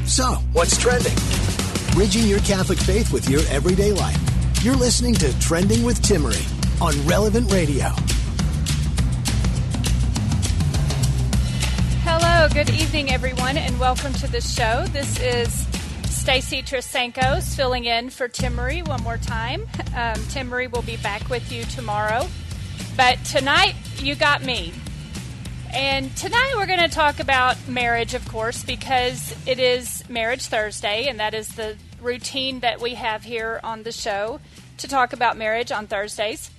So, what's trending? Bridging your Catholic faith with your everyday life. You're listening to Trending with Timmerie on Relevant Radio. Hello, good evening, everyone, and welcome to the show. This is Stacy Trasancos filling in for Timmerie one more time. Timmerie will be back with you tomorrow. But tonight, you got me. And tonight we're going to talk about marriage, of course, because it is Marriage Thursday, and that is the routine that we have here on the show to talk about marriage on Thursdays.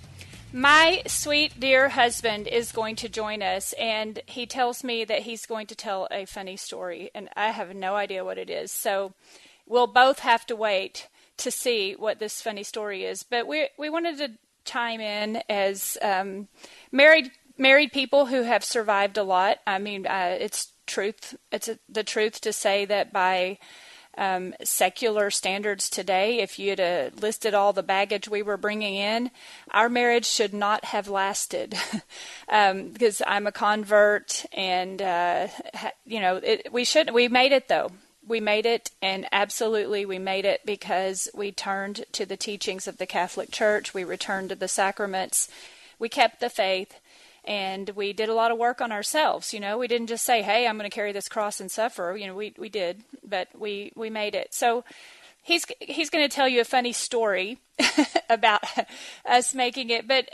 My sweet, dear husband is going to join us, and he tells me that he's going to tell a funny story, and I have no idea what it is. So we'll both have to wait to see what this funny story is. But we wanted to chime in as married people who have survived a lot. I mean, it's truth. It's the truth to say that by secular standards today, if you'd listed all the baggage we were bringing in, our marriage should not have lasted. Because I'm a convert, and we made it though. We made it, and absolutely we made it because we turned to the teachings of the Catholic Church. We returned to the sacraments. We kept the faith. And we did a lot of work on ourselves. We didn't just say, hey, I'm going to carry this cross and suffer. We did, but we made it. So he's going to tell you a funny story about us making it. But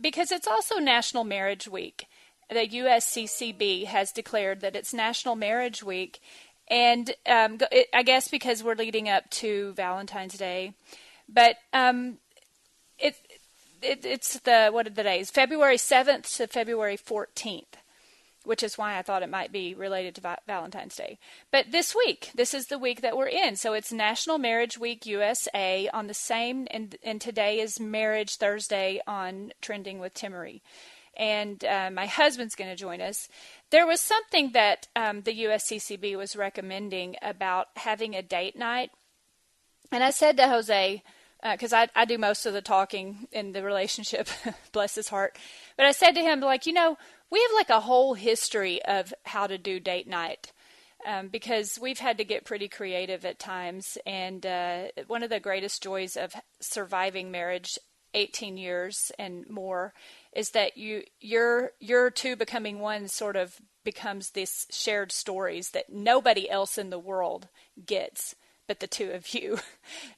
because it's also National Marriage Week, the USCCB has declared that it's National Marriage Week. And I guess because we're leading up to Valentine's Day. But it's what are the days? February 7th to February 14th, which is why I thought it might be related to Valentine's Day. But this is the week that we're in. So it's National Marriage Week USA on the same, and today is Marriage Thursday on Trending with Timmerie. And my husband's going to join us. There was something that the USCCB was recommending about having a date night. And I said to Jose, because I do most of the talking in the relationship, bless his heart. But I said to him, we have a whole history of how to do date night because we've had to get pretty creative at times. And one of the greatest joys of surviving marriage, 18 years and more, is that your two becoming one sort of becomes this shared stories that nobody else in the world gets but the two of you.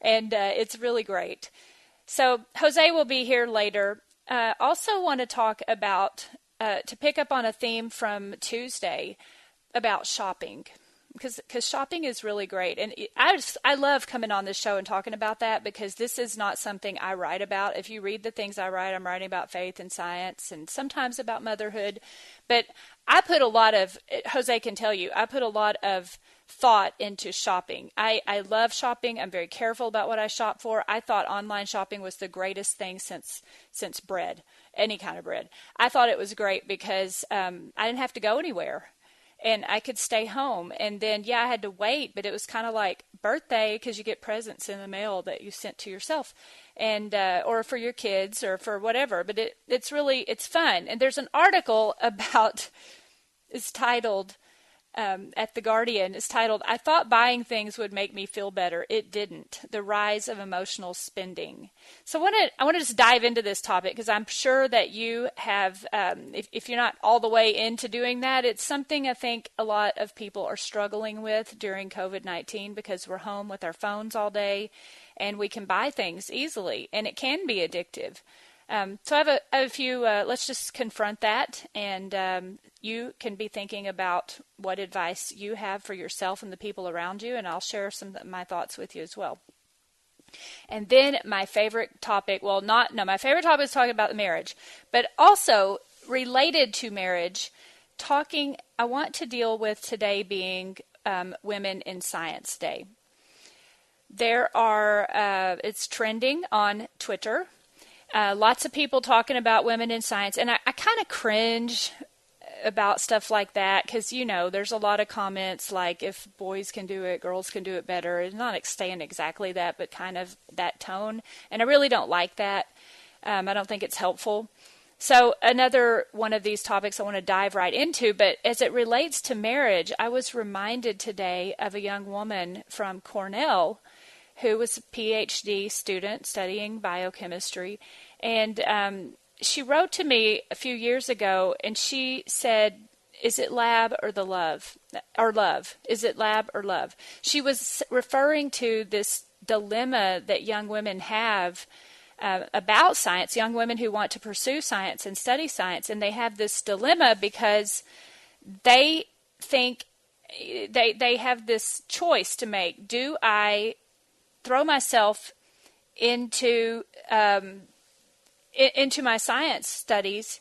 And it's really great. So Jose will be here later. Also want to talk about, to pick up on a theme from Tuesday about shopping, because shopping is really great. And I love coming on this show and talking about that, because this is not something I write about. If you read the things I write, I'm writing about faith and science and sometimes about motherhood. But I put a lot of, Jose can tell you, I put a lot of thought into shopping. I love shopping. I'm very careful about what I shop for. I thought online shopping was the greatest thing since bread, any kind of bread. I thought it was great because I didn't have to go anywhere. And I could stay home. And then, I had to wait, but it was kind of like birthday, because you get presents in the mail that you sent to yourself, and or for your kids or for whatever. But it's fun. And there's an article about, it's titled, at The Guardian, is titled, "I thought buying things would make me feel better. It didn't. The rise of emotional spending." So I want to just dive into this topic, because I'm sure that you have, if you're not all the way into doing that, it's something I think a lot of people are struggling with during COVID-19, because we're home with our phones all day and we can buy things easily, and it can be addictive. So I have a few, let's just confront that, and you can be thinking about what advice you have for yourself and the people around you, and I'll share some of my thoughts with you as well. And then my favorite topic, my favorite topic is talking about the marriage, but also related to marriage, I want to deal with today being Women in Science Day. It's trending on Twitter. Lots of people talking about women in science, and I kind of cringe about stuff like that, because there's a lot of comments like, if boys can do it, girls can do it better. It's not saying exactly that, but kind of that tone, and I really don't like that. I don't think it's helpful. So another one of these topics I want to dive right into, but as it relates to marriage, I was reminded today of a young woman from Cornell who was a PhD student studying biochemistry. And she wrote to me a few years ago, and she said, is it lab or the love? Or love? Is it lab or love? She was referring to this dilemma that young women have about science, young women who want to pursue science and study science, and they have this dilemma because they think they have this choice to make. Do I throw myself into my science studies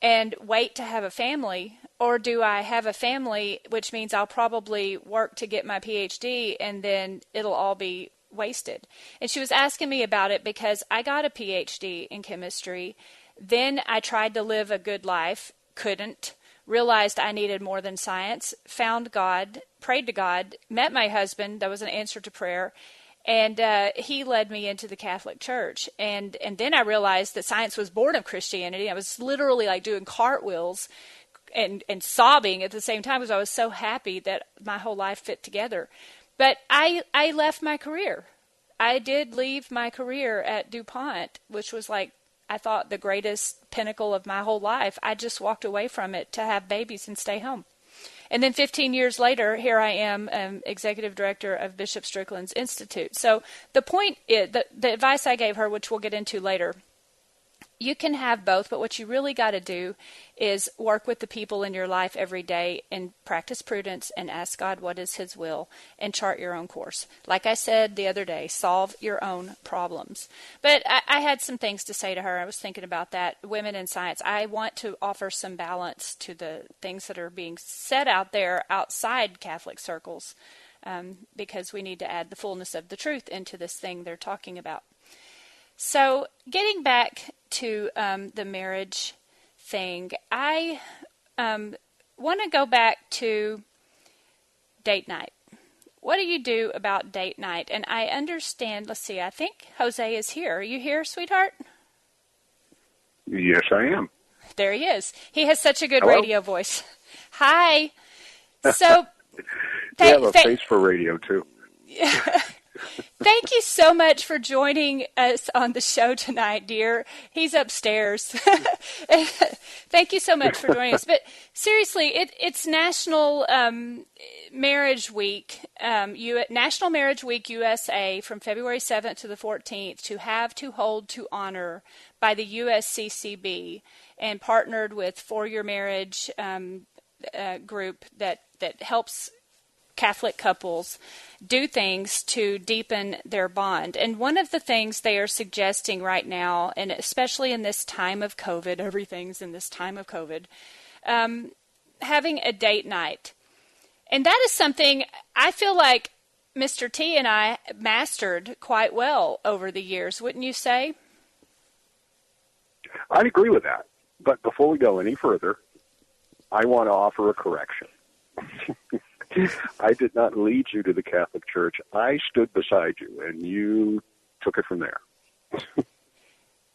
and wait to have a family, or do I have a family, which means I'll probably work to get my PhD and then it'll all be wasted? And she was asking me about it because I got a PhD in chemistry. Then I tried to live a good life, couldn't, realized I needed more than science, found God, prayed to God, met my husband. That was an answer to prayer. And he led me into the Catholic Church. And then I realized that science was born of Christianity. I was literally like doing cartwheels and sobbing at the same time because I was so happy that my whole life fit together. But I left my career. I did leave my career at DuPont, which was like, I thought, the greatest pinnacle of my whole life. I just walked away from it to have babies and stay home. And then 15 years later, here I am, executive director of Bishop Strickland's Institute. So the point is, the advice I gave her, which we'll get into later, you can have both, but what you really got to do is work with the people in your life every day and practice prudence and ask God what is His will and chart your own course. Like I said the other day, solve your own problems. But I had some things to say to her. I was thinking about that. Women in science. I want to offer some balance to the things that are being said out there outside Catholic circles because we need to add the fullness of the truth into this thing they're talking about. So getting back to the marriage thing, I want to go back to date night. What do you do about date night? And I understand, let's see, I think Jose is here. Are you here, sweetheart? Yes, I am. There he is. He has such a good Hello? radio voice. Hi. So, you have a face for radio, too. Thank you so much for joining us on the show tonight, dear. He's upstairs. Thank you so much for joining us. But seriously, it's National Marriage Week, National Marriage Week USA from February 7th to the 14th to have, to hold, to honor by the USCCB and partnered with For Your Marriage group that helps Catholic couples do things to deepen their bond. And one of the things they are suggesting right now, and especially in this time of COVID, everything's in this time of COVID, having a date night. And that is something I feel like Mr. T and I mastered quite well over the years, wouldn't you say? I'd agree with that. But before we go any further, I want to offer a correction. I did not lead you to the Catholic Church. I stood beside you, and you took it from there.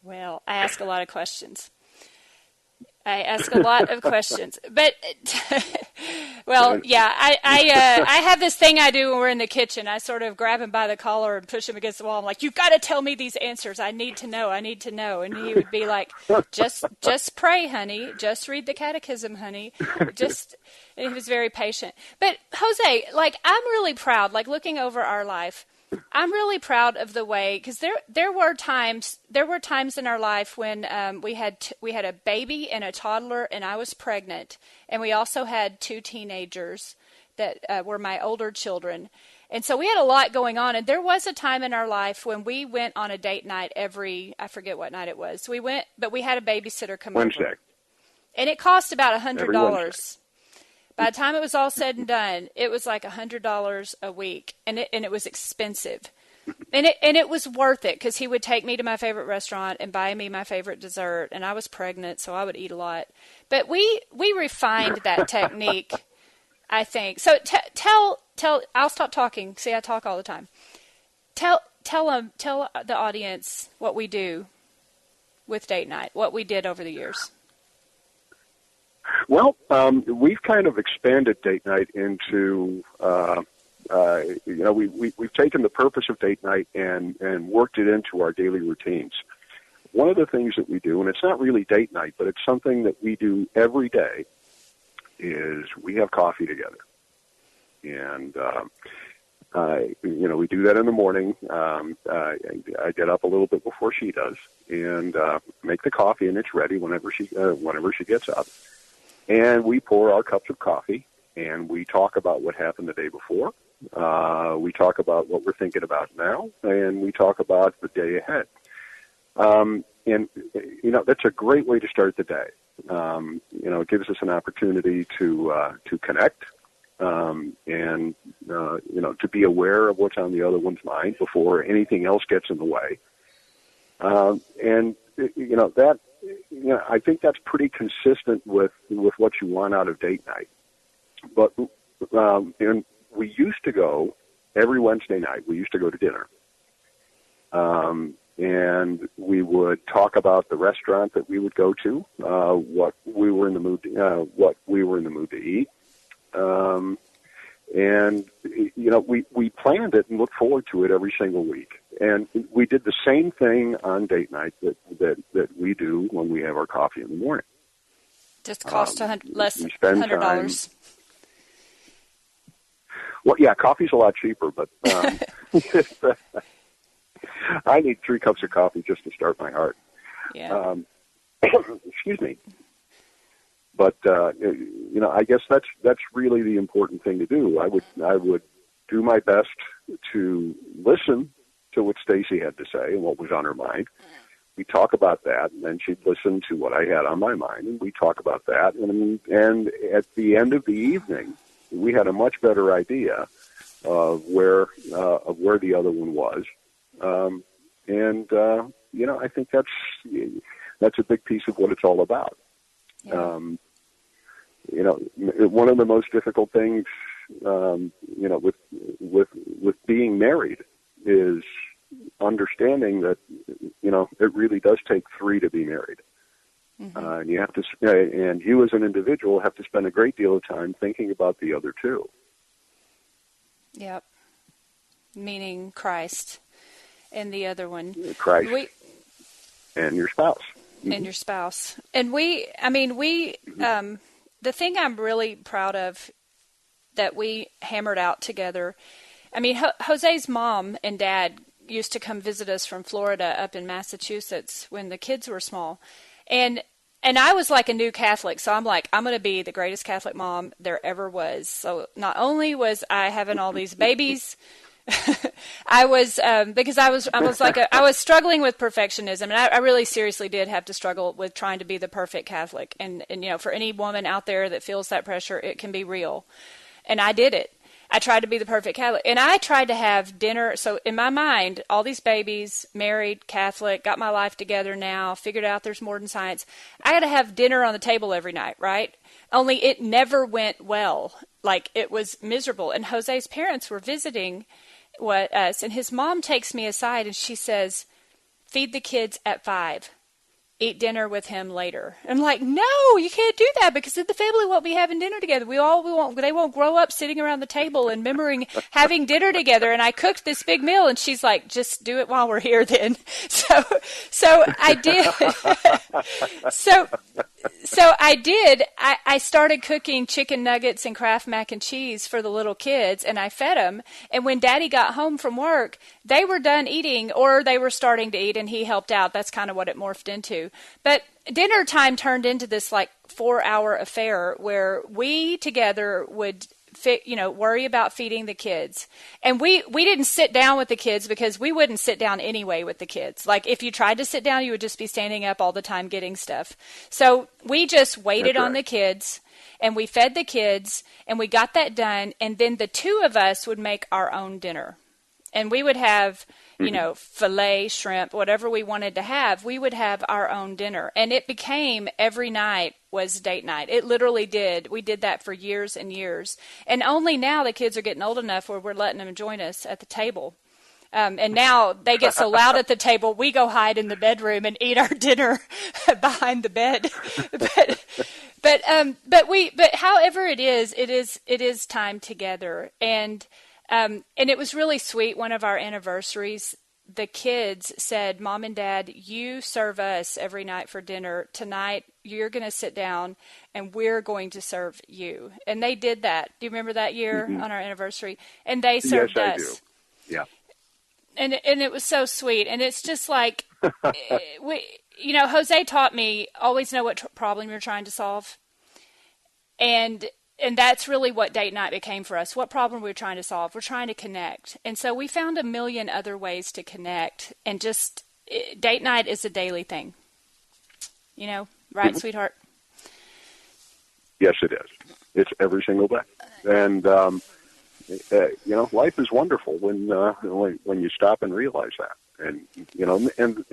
Well, I ask a lot of questions. But, well, yeah, I have this thing I do when we're in the kitchen. I sort of grab him by the collar and push him against the wall. I'm like, you've got to tell me these answers. I need to know. And he would be like, just pray, honey. Just read the catechism, honey. And he was very patient. But Jose, like, I'm really proud, like looking over our life, I'm really proud of the way, because there were times in our life when we had a baby and a toddler, and I was pregnant, and we also had 2 teenagers that were my older children, and so we had a lot going on. And there was a time in our life when we went on a date night I forget what night it was. We went, but we had a babysitter come Wednesday. over, and it cost about $100. By the time it was all said and done, it was like $100 a week, and it was expensive, and it was worth it because he would take me to my favorite restaurant and buy me my favorite dessert, and I was pregnant, so I would eat a lot. But we refined that technique, I think. So tell. I'll stop talking. See, I talk all the time. Tell the audience what we do with date night, what we did over the years? Well, we've kind of expanded date night into, we've taken the purpose of date night and worked it into our daily routines. One of the things that we do, and it's not really date night, but it's something that we do every day, is we have coffee together. And, we do that in the morning. I get up a little bit before she does and make the coffee, and it's ready whenever she gets up. And we pour our cups of coffee, and we talk about what happened the day before. We talk about what we're thinking about now, and we talk about the day ahead. That's a great way to start the day. It gives us an opportunity to connect, to be aware of what's on the other one's mind before anything else gets in the way. I think that's pretty consistent with what you want out of date night. But and we used to go every Wednesday night. We used to go to dinner, and we would talk about the restaurant that we would go to, what we were in the mood to eat, we planned it and looked forward to it every single week. And we did the same thing on date night that we do when we have our coffee in the morning. Just cost less than $100. Well, yeah, coffee's a lot cheaper, but I need 3 cups of coffee just to start my heart. Yeah. Excuse me. But I guess that's really the important thing to do. I would do my best to listen to what Stacy had to say and what was on her mind. We talk about that, and then she'd listen to what I had on my mind, and we talk about that. And at the end of the evening, we had a much better idea of where the other one was. I think that's a big piece of what it's all about. Yeah. One of the most difficult things, with being married is understanding that, it really does take 3 to be married. Mm-hmm. And you have to, and you as an individual have to spend a great deal of time thinking about the other 2. Yep. Meaning Christ and the other one. Christ and your spouse. Mm-hmm. And your spouse. And the thing I'm really proud of that we hammered out together, Jose's mom and dad used to come visit us from Florida up in Massachusetts when the kids were small. And I was like a new Catholic, so I'm like, I'm going to be the greatest Catholic mom there ever was. So not only was I having all these babies, I was because I was struggling with perfectionism, and I really seriously did have to struggle with trying to be the perfect Catholic. And for any woman out there that feels that pressure, it can be real. And I did it. I tried to be the perfect Catholic, and I tried to have dinner. So in my mind, all these babies, married, Catholic, got my life together now, figured out there's more than science. I got to have dinner on the table every night, right? Only it never went well. Like, it was miserable. And Jose's parents were visiting us, and his mom takes me aside and she says, "Feed the kids at 5. Eat dinner with him later." I'm like, no, you can't do that, because then the family won't be having dinner together. They won't grow up sitting around the table and remembering having dinner together. And I cooked this big meal, and she's like, "Just do it while we're here then." So I did. So I did. I started cooking chicken nuggets and Kraft mac and cheese for the little kids, and I fed them. And when Daddy got home from work, they were done eating, or they were starting to eat, and he helped out. That's kind of what it morphed into. But dinner time turned into this 4-hour affair where we together would worry about feeding the kids. And we didn't sit down with the kids, because we wouldn't sit down anyway with the kids. Like, if you tried to sit down, you would just be standing up all the time getting stuff. So we just waited on the kids, and we fed the kids, and we got that done. And then the 2 of us would make our own dinner. And we would have, filet, shrimp, whatever we wanted to have, we would have our own dinner. And it became every night was date night. It literally did. We did that for years and years. And only now the kids are getting old enough where we're letting them join us at the table. And now they get so loud at the table, we go hide in the bedroom and eat our dinner behind the bed. But however it is time together. And it was really sweet. One of our anniversaries, the kids said, Mom and Dad, you serve us every night for dinner. Tonight, you're going to sit down and we're going to serve you. And they did that. Do you remember that year on our anniversary? And they served us. Yes, I do. Yeah. And it was so sweet. And it's just like, Jose taught me, always know what problem you're trying to solve. And that's really what date night became for us. What problem we're trying to solve? We're trying to connect. And so we found a million other ways to connect. And just date night is a daily thing. Right, sweetheart? Yes, it is. It's every single day. And, life is wonderful when you stop and realize that. And, and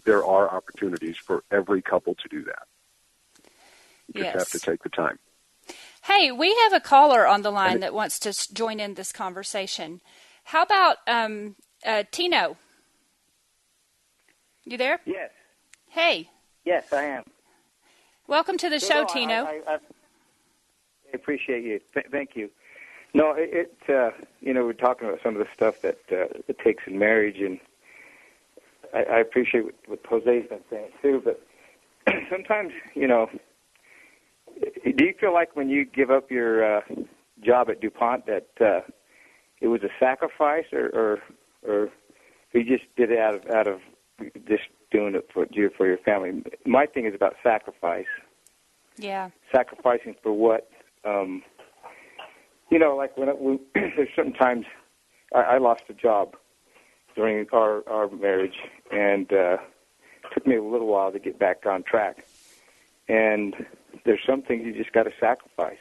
there are opportunities for every couple to do that. You just have to take the time. Hey, we have a caller on the line that wants to join in this conversation. How about Tino? You there? Yes. Hey. Yes, I am. Welcome to the show, Tino. I appreciate you. Thank you. No, we're talking about some of the stuff that it takes in marriage, and I appreciate what Jose's been saying too. But sometimes, do you feel like when you give up your job at DuPont that it was a sacrifice, or you just did it out of just doing it for your family? My thing is about sacrifice. Yeah. Sacrificing for what? Like when there's certain times I lost a job during our marriage, and it took me a little while to get back on track. And there's some things you just got to sacrifice,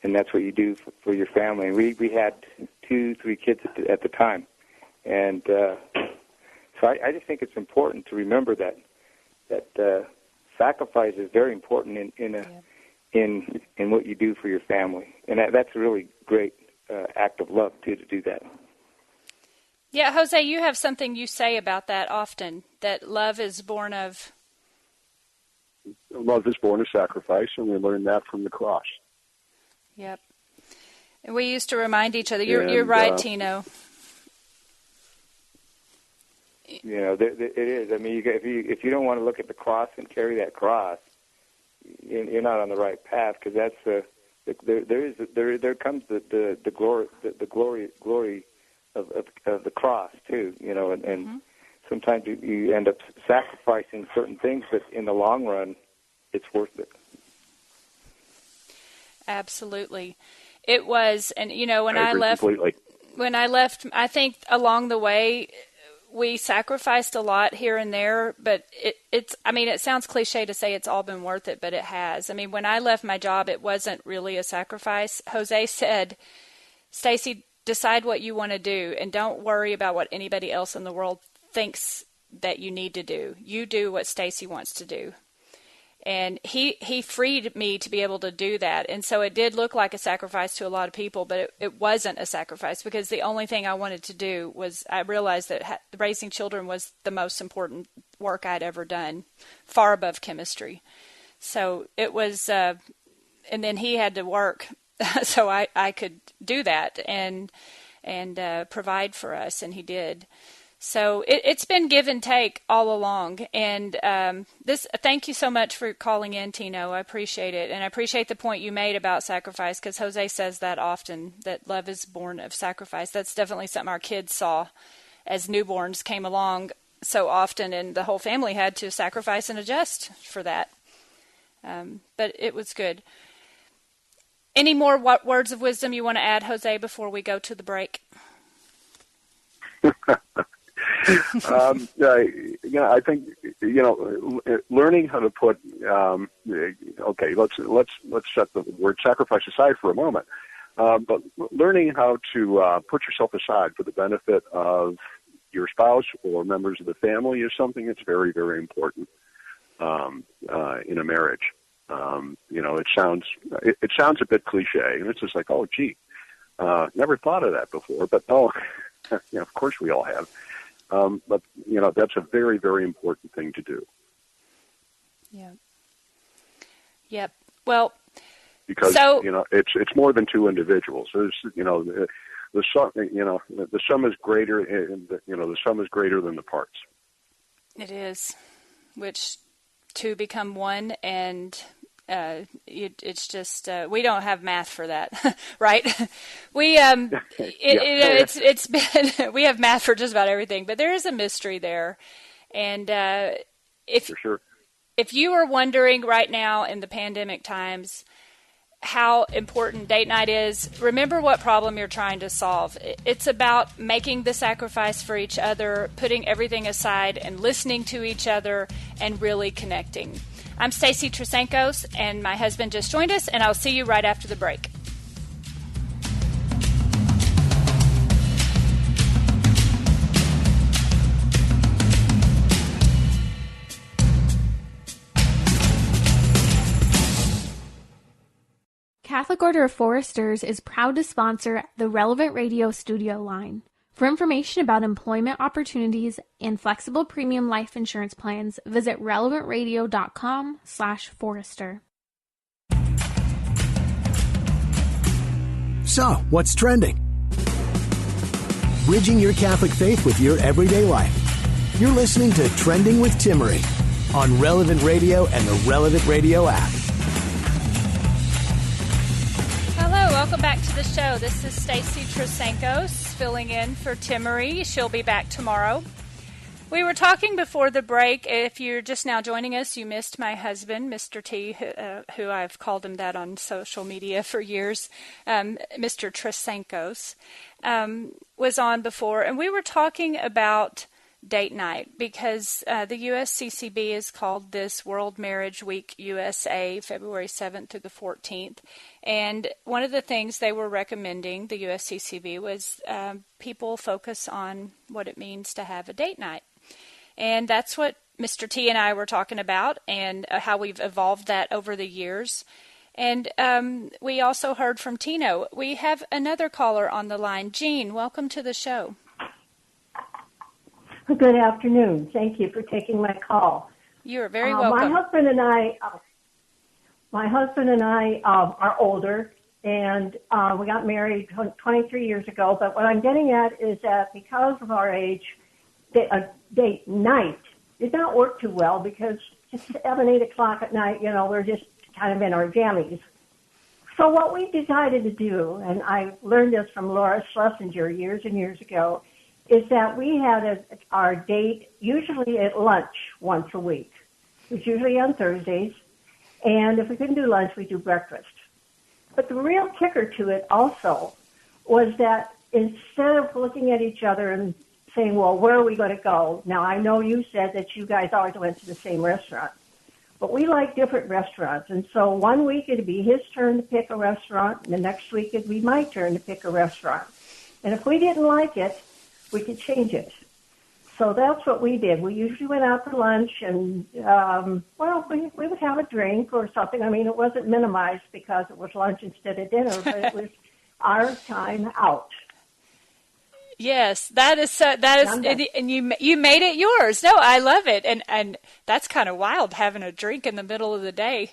and that's what you do for your family. And we had 2-3 kids at the time, and so I just think it's important to remember that sacrifice is very important in what you do for your family, and that's a really great act of love too, to do that. Yeah, Jose, you have something you say about that often, that love is born of sacrifice, and we learned that from the cross. Yep. And we used to remind each other. You're right, Tino. It is. I mean, if you don't want to look at the cross and carry that cross, you're not on the right path, because that's there comes the glory of the cross too. And sometimes you end up sacrificing certain things, but in the long run, it's worth it. Absolutely. It was, and when I left, I think along the way, we sacrificed a lot here and there, but it sounds cliche to say it's all been worth it, but it has. I mean, when I left my job, it wasn't really a sacrifice. Jose said, Stacy, decide what you want to do, and don't worry about what anybody else in the world thinks that you need to do. You do what Stacy wants to do. And he freed me to be able to do that. And so it did look like a sacrifice to a lot of people, but it wasn't a sacrifice, because the only thing I wanted to do was, I realized that raising children was the most important work I'd ever done, far above chemistry. So it was, and then he had to work so I could do that and provide for us, and he did. So it's been give and take all along. And thank you so much for calling in, Tino. I appreciate it. And I appreciate the point you made about sacrifice, because Jose says that often, that love is born of sacrifice. That's definitely something our kids saw as newborns came along so often, and the whole family had to sacrifice and adjust for that. But it was good. Any more words of wisdom you want to add, Jose, before we go to the break? I think learning how to put. Okay, let's set the word sacrifice aside for a moment. But learning how to put yourself aside for the benefit of your spouse or members of the family is something that's very, very important in a marriage. It sounds a bit cliche, and it's just like, oh, gee, never thought of that before. But no, Of course we all have. But, that's a very, very important thing to do. Yeah. Yep. Well, because, it's more than two individuals. There's, the sum is greater, the sum is greater than the parts. It is, which two become one, and it's just we don't have math for that, right? We it's been we have math for just about everything, but there is a mystery there, and for sure. If you are wondering right now in the pandemic times how important date night is, remember what problem you're trying to solve. It's about making the sacrifice for each other, putting everything aside and listening to each other and really connecting. I'm Stacy Trasancos, and my husband just joined us, and I'll see you right after the break. Catholic Order of Foresters is proud to sponsor the Relevant Radio Studio line. For information about employment opportunities and flexible premium life insurance plans, visit relevantradio.com/Forester. So, what's trending? Bridging your Catholic faith with your everyday life. You're listening to Trending with Timmerie on Relevant Radio and the Relevant Radio app. Hello, welcome back to the show. This is Stacy Trasancos filling in for Timmerie. She'll be back tomorrow. We were talking before the break. If you're just now joining us, you missed my husband, Mr. T, who I've called him that on social media for years. Mr. Trasancos was on before, and we were talking about date night because the USCCB has called this World Marriage Week USA, February 7th to the 14th. And one of the things they were recommending, the USCCB, was people focus on what it means to have a date night. And that's what Mr. T and I were talking about, and how we've evolved that over the years. And we also heard from Tino. We have another caller on the line. Jean, welcome to the show. Good afternoon. Thank you for taking my call. You are very welcome. My husband and I are older, and we got married 23 years ago. But what I'm getting at is that because of our age, date night did not work too well because it's 7, 8 o'clock at night, we're just kind of in our jammies. So what we decided to do, and I learned this from Laura Schlesinger years and years ago, is that we had our date usually at lunch once a week. It's usually on Thursdays. And if we couldn't do lunch, we do breakfast. But the real kicker to it also was that instead of looking at each other and saying, well, where are we going to go? Now, I know you said that you guys always went to the same restaurant. But we like different restaurants. And so one week it'd be his turn to pick a restaurant, and the next week it'd be my turn to pick a restaurant. And if we didn't like it, we could change it. So that's what we did. We usually went out to lunch and, we would have a drink or something. I mean, it wasn't minimized because it was lunch instead of dinner, but it was our time out. Yes, that is, and you made it yours. No, I love it. And that's kind of wild, having a drink in the middle of the day.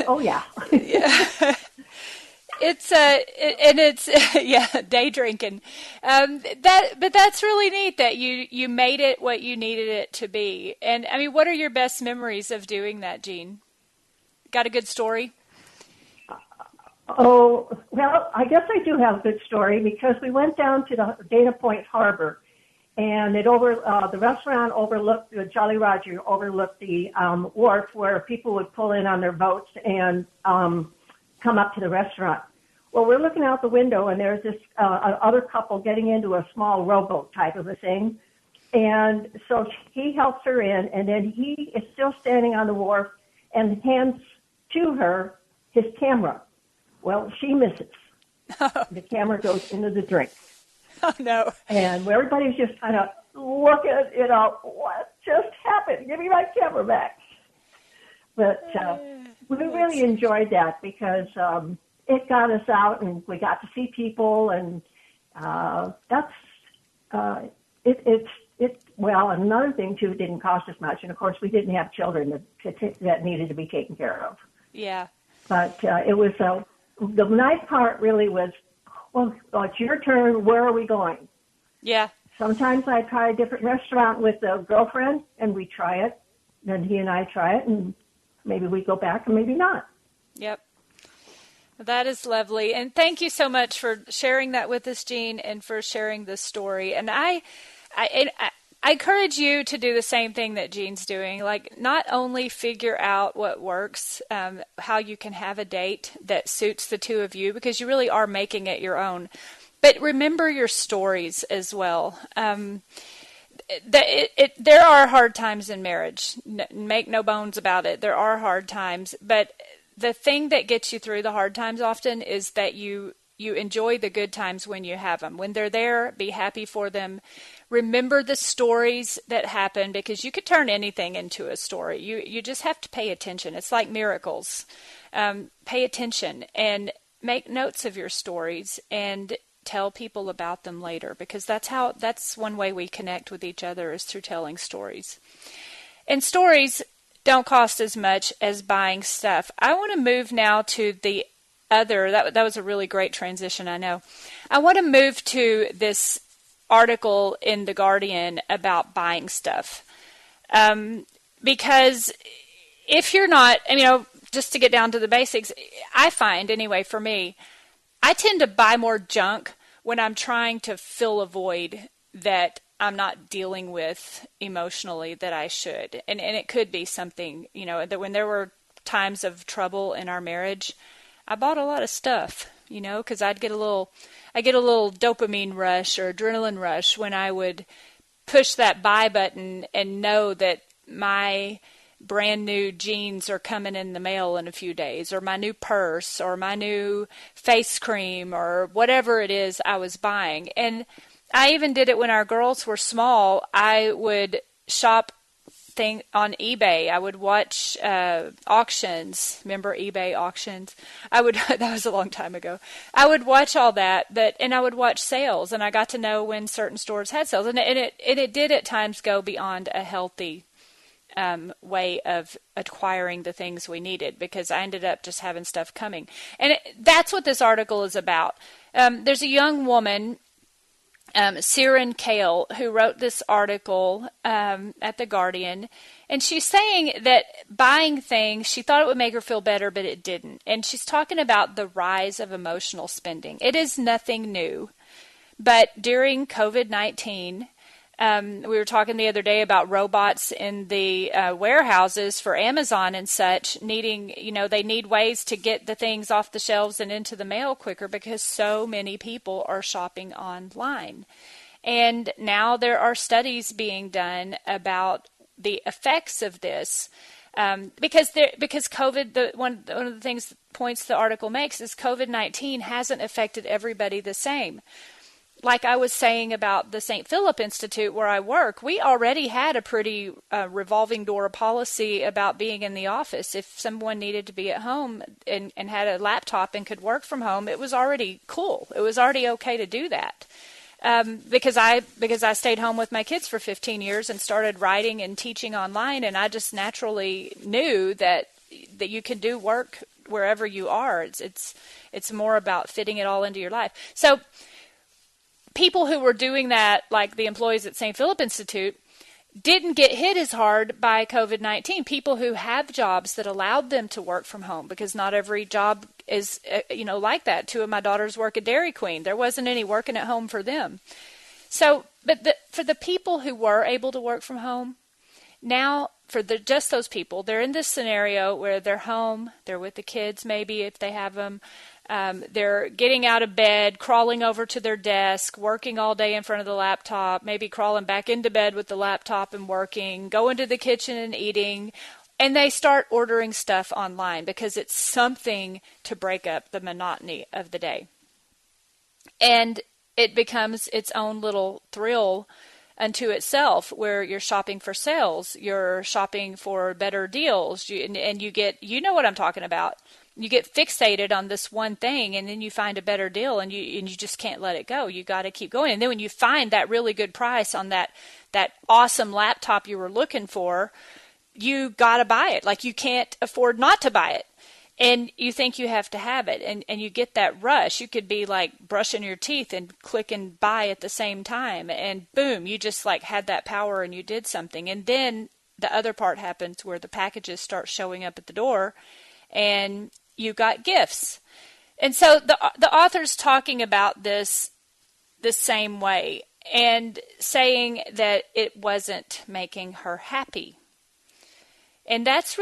Oh, yeah. Yeah. It's day drinking. But that's really neat that you made it what you needed it to be. And I mean, what are your best memories of doing that, Jean? Got a good story? Oh, well, I guess I do have a good story because we went down to the Dana Point Harbor, and the restaurant overlooked, Jolly Roger overlooked the wharf where people would pull in on their boats and come up to the restaurant. Well, we're looking out the window, and there's this other couple getting into a small rowboat type of a thing. And so he helps her in, and then he is still standing on the wharf and hands to her his camera. Well, she misses. The camera goes into the drink. Oh, no. And everybody's just kind of looking, what just happened? Give me my camera back. But we really enjoyed that because it got us out and we got to see people and That's well, another thing too, it didn't cost as much, and of course we didn't have children that needed to be taken care of. Yeah. But it was the nice part really was, well, it's your turn. Where are we going? Yeah. Sometimes I try a different restaurant with a girlfriend, and we try it. Then he and I try it, and maybe we go back, and maybe not. Yep. That is lovely. And thank you so much for sharing that with us, Jean, and for sharing this story. And I encourage you to do the same thing that Jean's doing. Like, not only figure out what works, how you can have a date that suits the two of you, because you really are making it your own. But remember your stories as well. There are hard times in marriage. Make no bones about it. There are hard times. But the thing that gets you through the hard times often is that you enjoy the good times when you have them. When they're there, be happy for them. Remember the stories that happen, because you could turn anything into a story. You just have to pay attention. It's like miracles. Pay attention and make notes of your stories and tell people about them later, because that's one way we connect with each other, is through telling stories. And stories don't cost as much as buying stuff. I want to move now to the other, that was a really great transition, I know. I want to move to this article in The Guardian about buying stuff. Because if you're not, just to get down to the basics, I find, anyway, for me, I tend to buy more junk when I'm trying to fill a void that I'm not dealing with emotionally that I should. And it could be something, that when there were times of trouble in our marriage, I bought a lot of stuff, because I get a little dopamine rush or adrenaline rush when I would push that buy button and know that my brand new jeans are coming in the mail in a few days, or my new purse, or my new face cream, or whatever it is I was buying. And I even did it when our girls were small. I would shop on eBay. I would watch auctions. Remember eBay auctions? That was a long time ago. I would watch all that, and I would watch sales, and I got to know when certain stores had sales, and it did at times go beyond a healthy way of acquiring the things we needed, because I ended up just having stuff coming. And that's what this article is about. There's a young woman, Siren Kale, who wrote this article at The Guardian, and she's saying that buying things, she thought it would make her feel better, but it didn't. And she's talking about the rise of emotional spending. It is nothing new, but during COVID-19, we were talking the other day about robots in the warehouses for Amazon and such needing, they need ways to get the things off the shelves and into the mail quicker, because so many people are shopping online. And now there are studies being done about the effects of this, because COVID, one of the points the article makes is COVID-19 hasn't affected everybody the same. Like I was saying about the St. Philip Institute where I work, we already had a pretty revolving door policy about being in the office. If someone needed to be at home and had a laptop and could work from home, it was already cool. It was already okay to do that. Because I stayed home with my kids for 15 years and started writing and teaching online, and I just naturally knew that you can do work wherever you are. It's more about fitting it all into your life. So people who were doing that, like the employees at St. Philip Institute, didn't get hit as hard by COVID-19. People who have jobs that allowed them to work from home, because not every job is, like that. Two of my daughters work at Dairy Queen. There wasn't any working at home for them. So, for the people who were able to work from home, now just those people, they're in this scenario where they're home, they're with the kids maybe if they have them. They're getting out of bed, crawling over to their desk, working all day in front of the laptop, maybe crawling back into bed with the laptop and working, going to the kitchen and eating, and they start ordering stuff online because it's something to break up the monotony of the day. And it becomes its own little thrill unto itself, where you're shopping for sales, you're shopping for better deals, and you get, what I'm talking about. You get fixated on this one thing, and then you find a better deal, and you just can't let it go. You got to keep going. And then when you find that really good price on that awesome laptop you were looking for, you got to buy it. Like, you can't afford not to buy it. And you think you have to have it, and you get that rush. You could be like brushing your teeth and click and buy at the same time, and boom, you just like had that power and you did something. And then the other part happens where the packages start showing up at the door, and you got gifts. And so the author's talking about this the same way and saying that it wasn't making her happy. And that's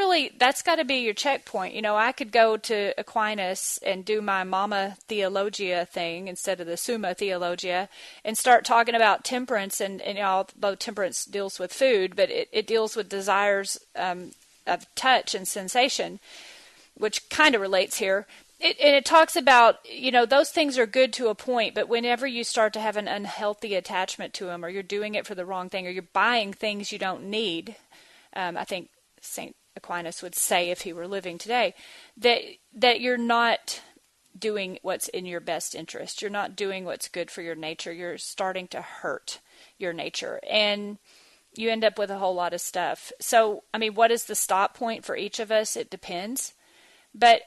got to be your checkpoint. You know, I could go to Aquinas and do my Mama Theologia thing instead of the Summa Theologia and start talking about temperance. And you know, although temperance deals with food, but it deals with desires of touch and sensation, which kind of relates here. It talks about, you know, those things are good to a point, but whenever you start to have an unhealthy attachment to them, or you're doing it for the wrong thing, or you're buying things you don't need, I think St. Aquinas would say if he were living today, that you're not doing what's in your best interest. You're not doing what's good for your nature. You're starting to hurt your nature, and you end up with a whole lot of stuff. So, I mean, what is the stop point for each of us? It depends. But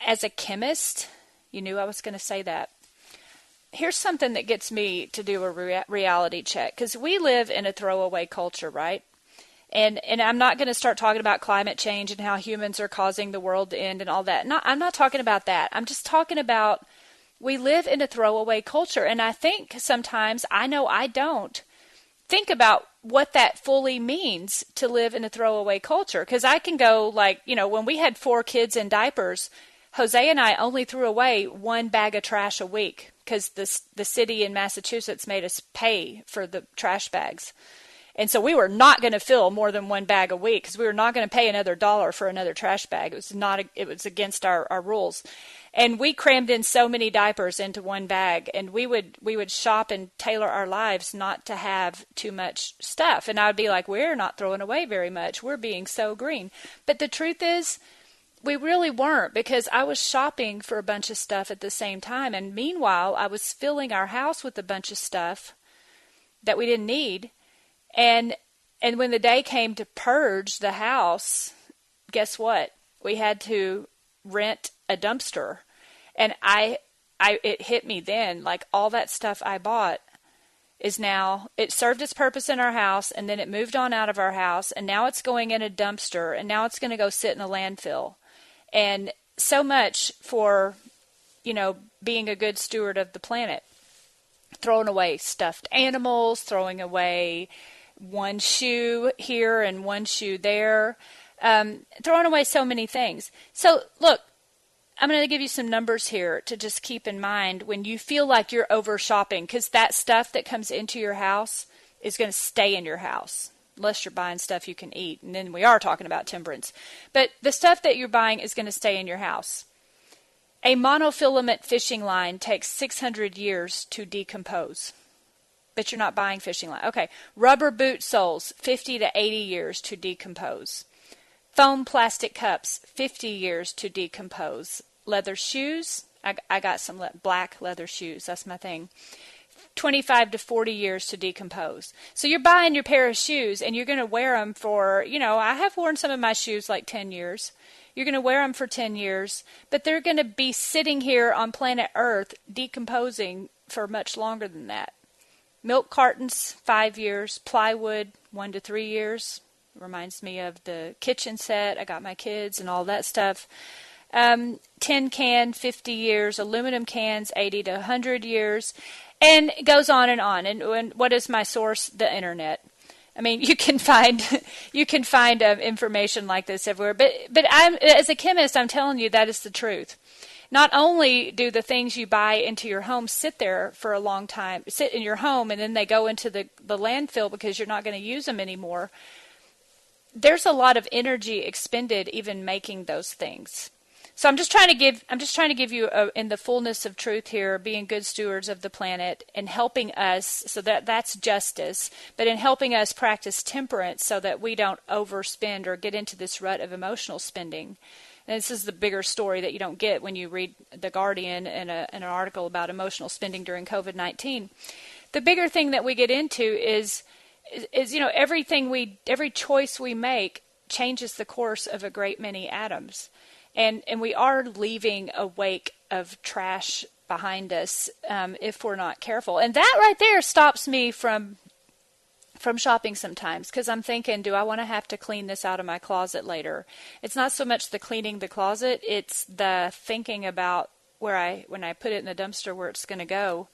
as a chemist, you knew I was going to say that. Here's something that gets me to do a reality check, because we live in a throwaway culture, right? And I'm not going to start talking about climate change and how humans are causing the world to end and all that. I'm not talking about that. I'm just talking about we live in a throwaway culture. And I think sometimes, I know I don't, think about what that fully means to live in a throwaway culture. Because I can go like, you know, when we had 4 kids in diapers, Jose and I only threw away 1 bag of trash a week because the city in Massachusetts made us pay for the trash bags. And so we were not going to fill more than 1 bag a week because we were not going to pay another $1 for another trash bag. It was against our rules. And we crammed in so many diapers into 1 bag, and we would shop and tailor our lives not to have too much stuff. And I would be like, we're not throwing away very much. We're being so green. But the truth is, we really weren't, because I was shopping for a bunch of stuff at the same time. And meanwhile, I was filling our house with a bunch of stuff that we didn't need. And when the day came to purge the house, guess what? We had to rent a dumpster. And it hit me then, like, all that stuff I bought is now, it served its purpose in our house, and then it moved on out of our house, and now it's going in a dumpster, and now it's going to go sit in a landfill. And so much for, you know, being a good steward of the planet. Throwing away stuffed animals, throwing away 1 shoe here and 1 shoe there, throwing away so many things. So look, I'm going to give you some numbers here to just keep in mind when you feel like you're over shopping, because that stuff that comes into your house is going to stay in your house unless you're buying stuff you can eat. And then we are talking about temperance. But the stuff that you're buying is going to stay in your house. A monofilament fishing line takes 600 years to decompose. But you're not buying fishing line. Okay. Rubber boot soles, 50 to 80 years to decompose. Foam plastic cups, 50 years to decompose. Leather shoes, I got some black leather shoes. That's my thing. 25 to 40 years to decompose. So you're buying your pair of shoes, and you're going to wear them for, you know, I have worn some of my shoes like 10 years. You're going to wear them for 10 years, but they're going to be sitting here on planet Earth decomposing for much longer than that. Milk cartons, 5 years. Plywood, 1 to 3 years. Reminds me of the kitchen set. I got my kids and all that stuff. Tin can, 50 years. Aluminum cans, 80 to 100 years. And it goes on and on. And what is my source? The internet. I mean, you can find information like this everywhere. But as a chemist, I'm telling you that is the truth. Not only do the things you buy into your home sit there for a long time, sit in your home, and then they go into the landfill because you're not going to use them anymore. There's a lot of energy expended even making those things. So I'm just trying to give you in the fullness of truth here, being good stewards of the planet and helping us, so that's justice, but in helping us practice temperance so that we don't overspend or get into this rut of emotional spending. And this is the bigger story that you don't get when you read The Guardian in an article about emotional spending during COVID-19. The bigger thing that we get into is every choice we make changes the course of a great many atoms. And we are leaving a wake of trash behind us if we're not careful. And that right there stops me from shopping sometimes, because I'm thinking, do I want to have to clean this out of my closet later? It's not so much the cleaning the closet, it's the thinking about when I put it in the dumpster where it's going to go.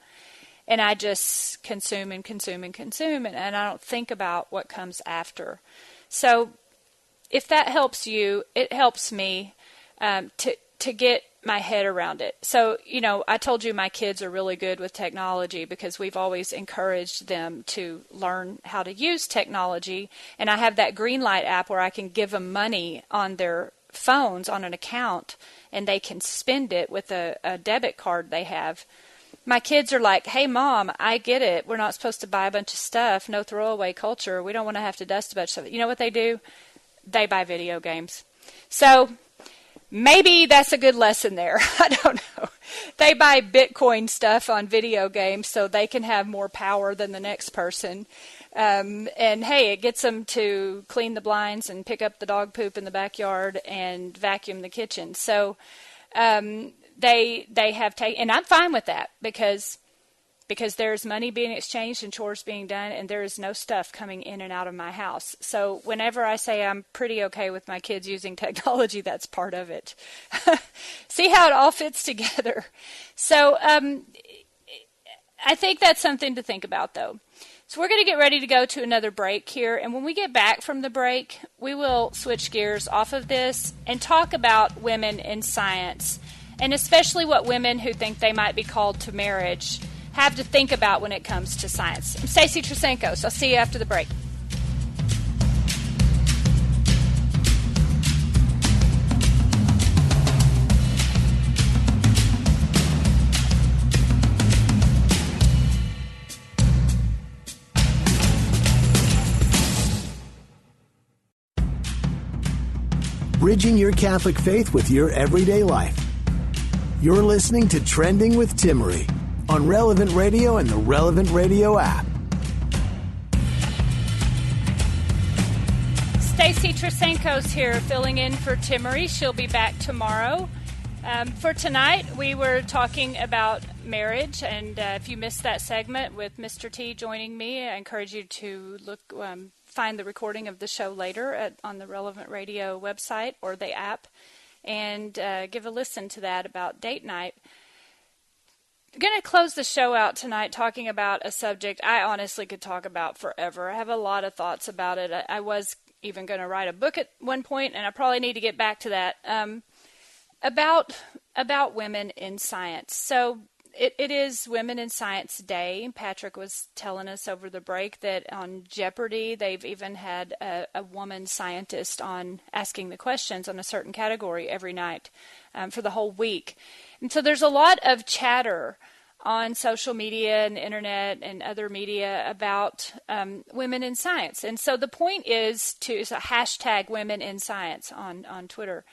And I just consume and consume and consume, and I don't think about what comes after. So if that helps you, it helps me to get my head around it. So, I told you my kids are really good with technology because we've always encouraged them to learn how to use technology. And I have that Greenlight app where I can give them money on their phones on an account, and they can spend it with a debit card they have. My kids are like, hey, Mom, I get it. We're not supposed to buy a bunch of stuff. No throwaway culture. We don't want to have to dust a bunch of stuff. You know what they do? They buy video games. So maybe that's a good lesson there. I don't know. They buy Bitcoin stuff on video games so they can have more power than the next person. And hey, it gets them to clean the blinds and pick up the dog poop in the backyard and vacuum the kitchen. So they have taken, and I'm fine with that because there's money being exchanged and chores being done, and there is no stuff coming in and out of my house. So whenever I say I'm pretty okay with my kids using technology, that's part of it. See how it all fits together. So I think that's something to think about, though. So we're going to get ready to go to another break here, and when we get back from the break, we will switch gears off of this and talk about women in science, and especially what women who think they might be called to marriage have to think about when it comes to science. I'm Stacy Trasancos. I'll see you after the break. Bridging your Catholic faith with your everyday life. You're listening to Trending with Timmerie on Relevant Radio and the Relevant Radio app. Stacy Trasancos here, filling in for Timmerie. She'll be back tomorrow. For tonight, we were talking about marriage, and if you missed that segment with Mr. T joining me, I encourage you to find the recording of the show later on the Relevant Radio website or the app, and give a listen to that about date night. I'm going to close the show out tonight talking about a subject I honestly could talk about forever. I have a lot of thoughts about it. I was even going to write a book at one point, and I probably need to get back to that, about women in science. So it is Women in Science Day. Patrick was telling us over the break that on Jeopardy, they've even had a woman scientist on asking the questions on a certain category every night for the whole week. And so there's a lot of chatter on social media and the internet and other media about women in science. And so the point is to hashtag women in science on Twitter.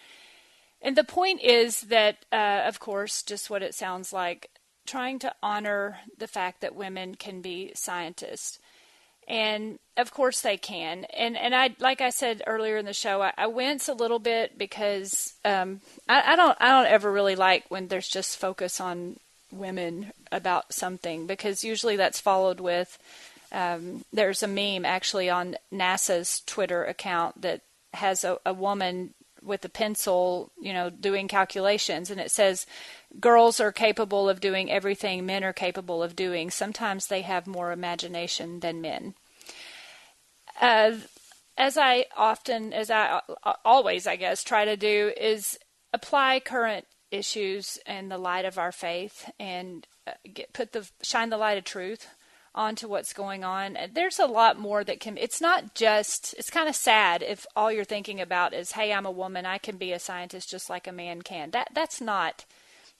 And the point is that, of course, just what it sounds like, trying to honor the fact that women can be scientists. And of course they can. And I, like I said earlier in the show, I wince a little bit because I don't ever really like when there's just focus on women about something, because usually that's followed with there's a meme actually on NASA's Twitter account that has a woman with a pencil, doing calculations, and it says, girls are capable of doing everything men are capable of doing. Sometimes they have more imagination than men. As I always, I guess, try to do is apply current issues in the light of our faith and shine the light of truth onto what's going on. There's a lot more that can, it's not just, it's kind of sad if all you're thinking about is, hey, I'm a woman, I can be a scientist just like a man can. That's not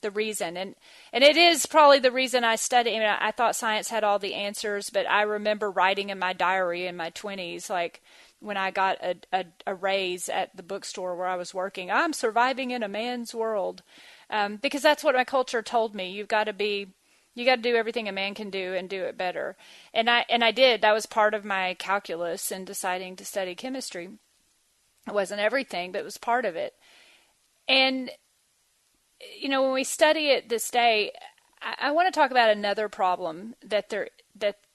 the reason. And it is probably the reason I study. I thought science had all the answers, but I remember writing in my diary in my 20s, like, when I got a raise at the bookstore where I was working. I'm surviving in a man's world, because that's what my culture told me. You got to do everything a man can do and do it better. And I did. That was part of my calculus in deciding to study chemistry. It wasn't everything, but it was part of it. And, when we study it this day, I want to talk about another problem that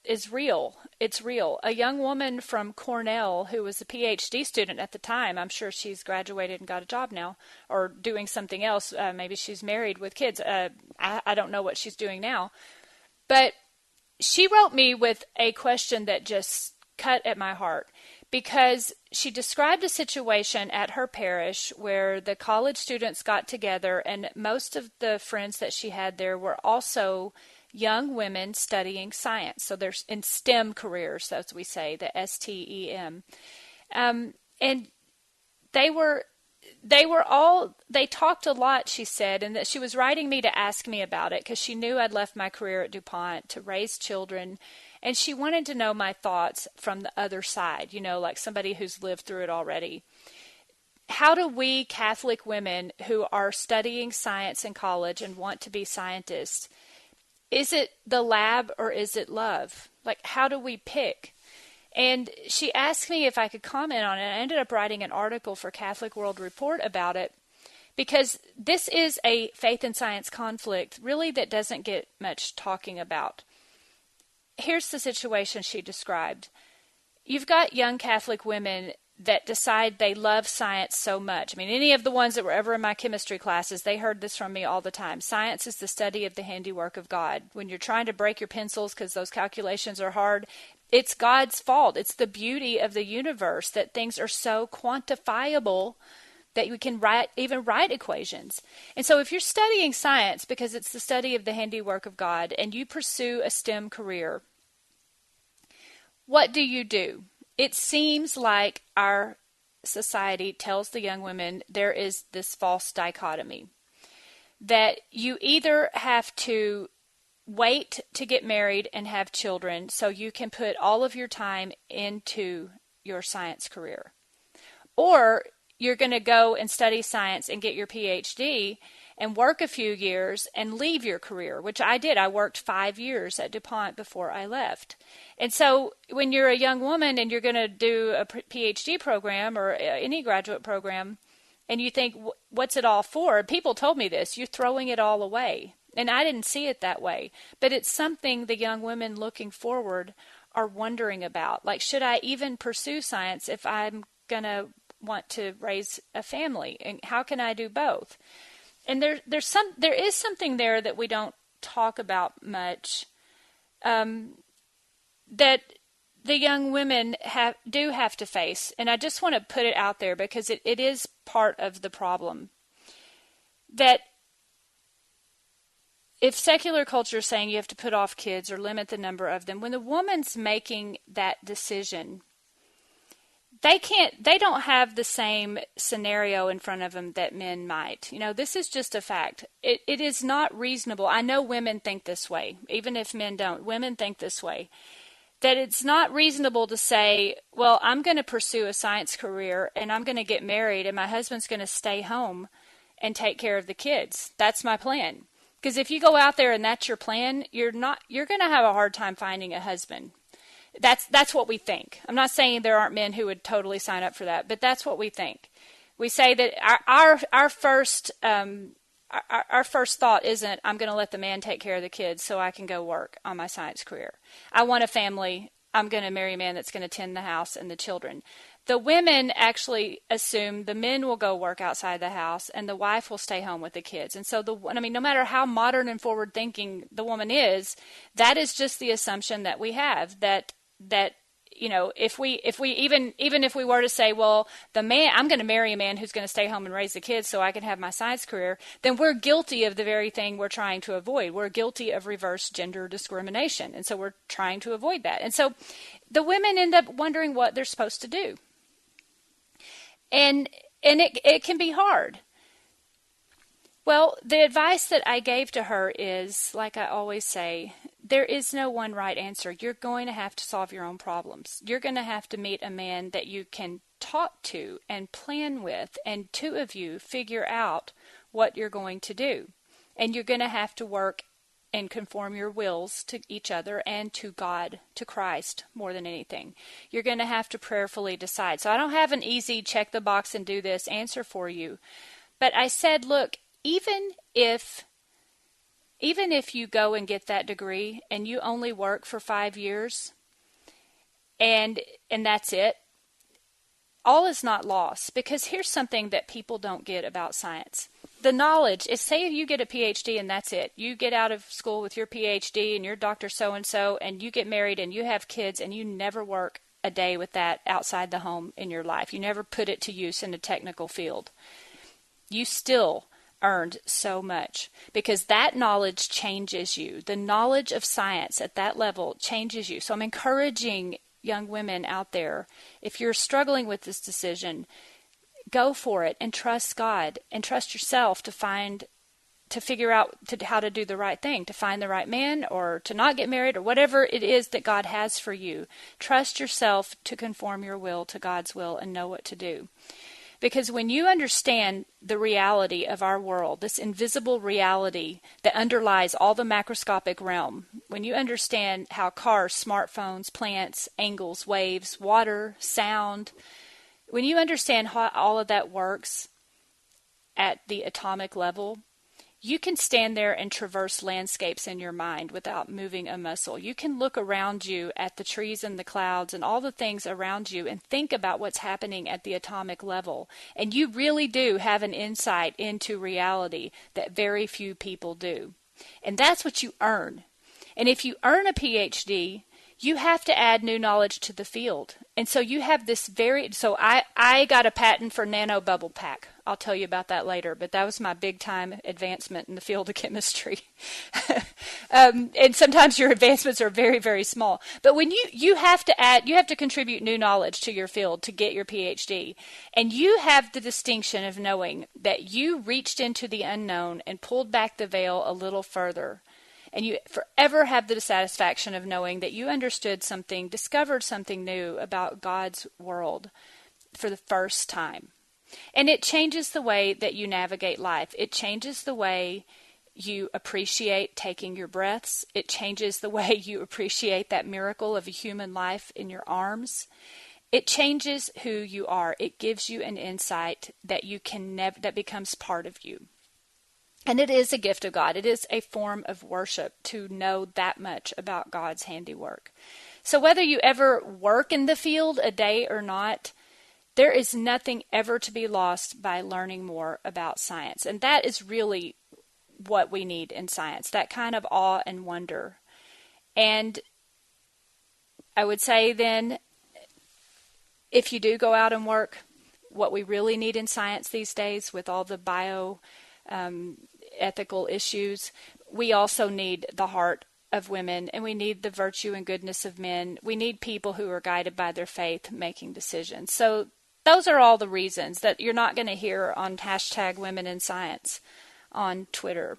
is real. It's real. A young woman from Cornell who was a PhD student at the time, I'm sure she's graduated and got a job now or doing something else. Maybe she's married with kids. I don't know what she's doing now. But she wrote me with a question that just cut at my heart, because she described a situation at her parish where the college students got together, and most of the friends that she had there were also young women studying science. So they're in STEM careers, as we say, the STEM. And they talked a lot, she said, and that she was writing me to ask me about it because she knew I'd left my career at DuPont to raise children. And she wanted to know my thoughts from the other side, like somebody who's lived through it already. How do we Catholic women who are studying science in college and want to be scientists, is it the lab or is it love? Like, how do we pick? And she asked me if I could comment on it. I ended up writing an article for Catholic World Report about it, because this is a faith and science conflict really that doesn't get much talking about. Here's the situation she described. You've got young Catholic women that decide they love science so much. I mean, any of the ones that were ever in my chemistry classes, they heard this from me all the time. Science is the study of the handiwork of God. When you're trying to break your pencils because those calculations are hard, it's God's fault. It's the beauty of the universe that things are so quantifiable that we can even write equations. And so if you're studying science because it's the study of the handiwork of God and you pursue a STEM career, what do? It seems like our society tells the young women there is this false dichotomy, that you either have to wait to get married and have children so you can put all of your time into your science career, or you're going to go and study science and get your PhD and work a few years and leave your career, which I did. I worked 5 years at DuPont before I left. And so when you're a young woman and you're going to do a PhD program or any graduate program, and you think, what's it all for? People told me this, you're throwing it all away. And I didn't see it that way. But it's something the young women looking forward are wondering about. Like, should I even pursue science if I'm going to want to raise a family? And how can I do both? And there is something there that we don't talk about much, that the young women do have to face. And I just want to put it out there because it is part of the problem. That if secular culture is saying you have to put off kids or limit the number of them, when the woman's making that decision, they don't have the same scenario in front of them that men might. This is just a fact. It is not reasonable. I know women think this way, even if men don't. Women think this way, that it's not reasonable to say, well, I'm going to pursue a science career and I'm going to get married and my husband's going to stay home and take care of the kids. That's my plan. Because if you go out there and that's your plan, you're going to have a hard time finding a husband. That's what we think. I'm not saying there aren't men who would totally sign up for that, but that's what we think. We say that our first thought isn't, I'm going to let the man take care of the kids so I can go work on my science career. I want a family. I'm going to marry a man that's going to tend the house and the children. The women actually assume the men will go work outside the house and the wife will stay home with the kids. And so, no matter how modern and forward thinking the woman is, that is just the assumption that we have, that if we were to say, well, I'm going to marry a man who's going to stay home and raise the kids so I can have my science career, then we're guilty of the very thing we're trying to avoid. We're guilty of reverse gender discrimination. And so we're trying to avoid that. And so the women end up wondering what they're supposed to do. And it can be hard. Well, the advice that I gave to her is, like I always say, there is no one right answer. You're going to have to solve your own problems. You're going to have to meet a man that you can talk to and plan with, and two of you figure out what you're going to do. And you're going to have to work and conform your wills to each other and to God, to Christ, more than anything. You're going to have to prayerfully decide. So I don't have an easy check the box and do this answer for you. But I said, look, even if you go and get that degree and you only work for 5 years and that's it, all is not lost. Because here's something that people don't get about science. The knowledge is, say you get a PhD and that's it. You get out of school with your PhD and you're Dr. So-and-so, and you get married and you have kids, and you never work a day with that outside the home in your life. You never put it to use in a technical field. You still earned so much, because that knowledge changes you. The knowledge of science at that level changes you. So I'm encouraging young women out there, if you're struggling with this decision, go for it and trust God and trust yourself to figure out how to do the right thing, to find the right man, or to not get married, or whatever it is that God has for you. Trust yourself to conform your will to God's will and know what to do. Because when you understand the reality of our world, this invisible reality that underlies all the macroscopic realm, when you understand how cars, smartphones, plants, angles, waves, water, sound, when you understand how all of that works at the atomic level, you can stand there and traverse landscapes in your mind without moving a muscle. You can look around you at the trees and the clouds and all the things around you and think about what's happening at the atomic level. And you really do have an insight into reality that very few people do. And that's what you earn. And if you earn a PhD, you have to add new knowledge to the field. And so you have this so I got a patent for nano bubble pack. I'll tell you about that later, but that was my big time advancement in the field of chemistry. And sometimes your advancements are very, very small. But when you have to contribute new knowledge to your field to get your PhD. And you have the distinction of knowing that you reached into the unknown and pulled back the veil a little further. And you forever have the satisfaction of knowing that you understood something, discovered something new about God's world for the first time. And it changes the way that you navigate life. It changes the way you appreciate taking your breaths. It changes the way you appreciate that miracle of a human life in your arms. It changes who you are. It gives you an insight that that becomes part of you. And it is a gift of God. It is a form of worship to know that much about God's handiwork. So whether you ever work in the field a day or not, there is nothing ever to be lost by learning more about science. And that is really what we need in science, that kind of awe and wonder. And I would say then, if you do go out and work, what we really need in science these days with all the ethical issues, we also need the heart of women, and we need the virtue and goodness of men. We need people who are guided by their faith making decisions. So those are all the reasons that you're not going to hear on #WomenInScience on Twitter.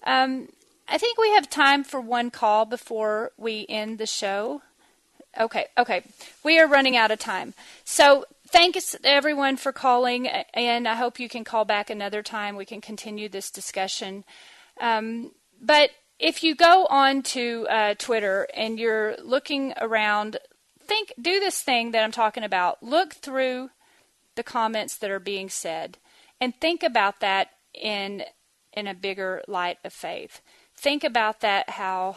I think we have time for one call before we end the show. Okay. We are running out of time. So thanks everyone for calling, and I hope you can call back another time. We can continue this discussion. But if you go on to Twitter and you're looking around, do this thing that I'm talking about. Look through the comments that are being said and think about that in a bigger light of faith. Think about that, how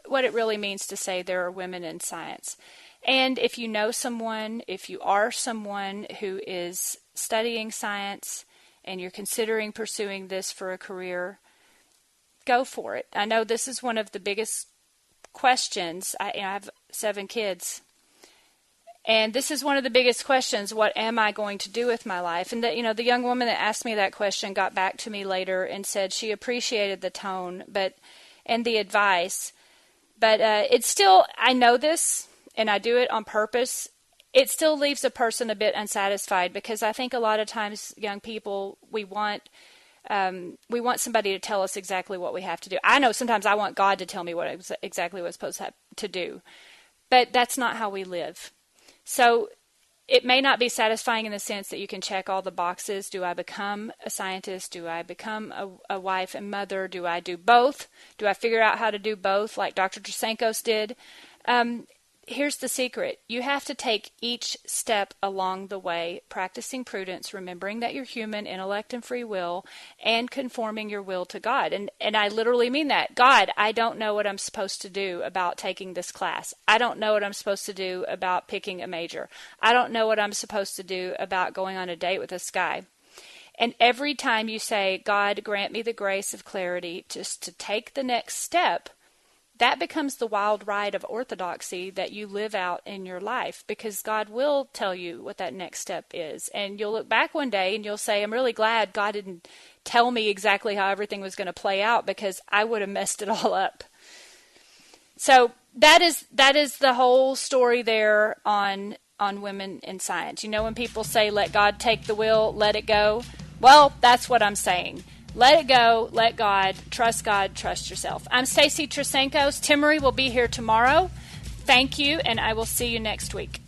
what it really means to say there are women in science. And if you know someone, if you are someone who is studying science and you're considering pursuing this for a career, go for it. I know this is one of the biggest questions. I have 7 kids. And this is one of the biggest questions: what am I going to do with my life? And the young woman that asked me that question got back to me later and said she appreciated the tone and the advice. But it's still, I know this, and I do it on purpose. It still leaves a person a bit unsatisfied, because I think a lot of times young people, we want We want somebody to tell us exactly what we have to do. I know sometimes I want God to tell me exactly what I'm supposed to do, but that's not how we live. So it may not be satisfying in the sense that you can check all the boxes. Do I become a scientist? Do I become a wife and mother? Do I do both? Do I figure out how to do both like Dr. Trasancos did? Here's the secret. You have to take each step along the way, practicing prudence, remembering that you're human, intellect, and free will, and conforming your will to God. And I literally mean that. God, I don't know what I'm supposed to do about taking this class. I don't know what I'm supposed to do about picking a major. I don't know what I'm supposed to do about going on a date with this guy. And every time you say, God, grant me the grace of clarity just to take the next step, that becomes the wild ride of orthodoxy that you live out in your life, because God will tell you what that next step is. And you'll look back one day and you'll say, I'm really glad God didn't tell me exactly how everything was going to play out, because I would have messed it all up. So that is the whole story there on women in science. You know, when people say, let God take the wheel, let it go. Well, that's what I'm saying. Let it go, let God, trust yourself. I'm Stacy Trasancos. Timmerie will be here tomorrow. Thank you, and I will see you next week.